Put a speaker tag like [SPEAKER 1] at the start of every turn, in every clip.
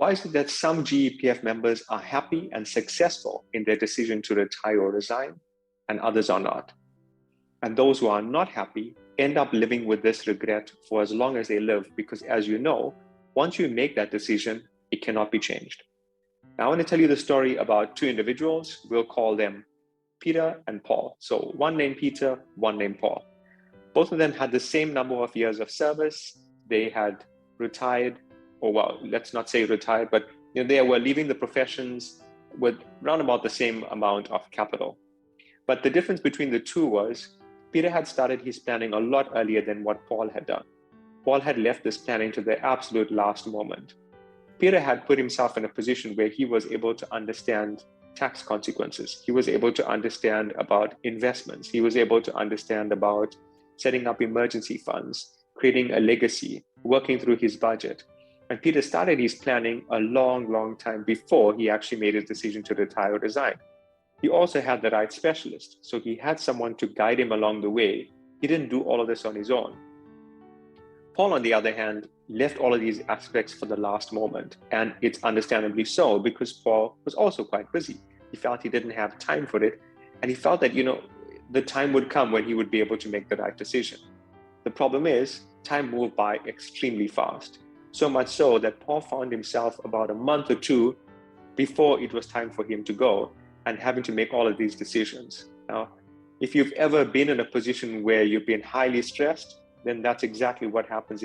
[SPEAKER 1] Why is it that some GEPF members are happy and successful in their decision to retire or resign, and others are not? And those who are not happy end up living with this regret for as long as they live, because as you know, once you make that decision, it cannot be changed. Now I want to tell you the story about two individuals. We'll call them Peter and Paul. So one named Peter, one named Paul. Both of them had the same number of years of service. They had retired, or well, let's not say retired, but they were leaving the professions with around about the same amount of capital. But the difference between the two was Peter had started his planning a lot earlier than what Paul had done. Paul had left this planning to the absolute last moment. Peter had put himself in a position where he was able to understand tax consequences. He was able to understand about investments. He was able to understand about setting up emergency funds, creating a legacy, working through his budget. And Peter started his planning a long time before he actually made his decision to retire or resign. He also had the right specialist, so he had someone to guide him along the way. He didn't do all of this on his own. Paul, on the other hand, left all of these aspects for the last moment, and it's understandably so, because Paul was also quite busy. He felt he didn't have time for it, and he felt that, the time would come when he would be able to make the right decision. The problem is, time moved by extremely fast, so much so that Paul found himself about a month or two before it was time for him to go and having to make all of these decisions. Now, if you've ever been in a position where you've been highly stressed, then that's exactly what happened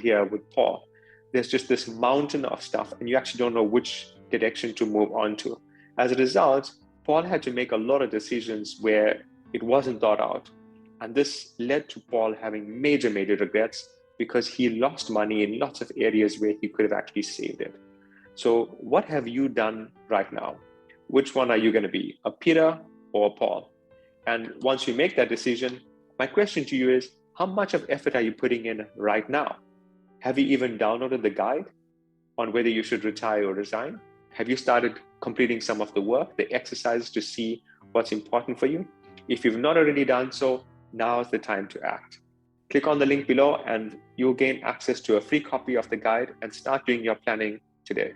[SPEAKER 1] here with Paul. There's just this mountain of stuff, and you actually don't know which direction to move on to. As a result, Paul had to make a lot of decisions where it wasn't thought out. And this led to Paul having major regrets, because he lost money in lots of areas where he could have actually saved it. So what have you done right now? Which one are you going to be, a Peter or a Paul? And once you make that decision, my question to you is, how much of effort are you putting in right now? Have you even downloaded the guide on whether you should retire or resign? Have you started completing some of the work, the exercises to see what's important for you? If you've not already done so, now is the time to act. Click on the link below and you'll gain access to a free copy of the guide and start doing your planning today.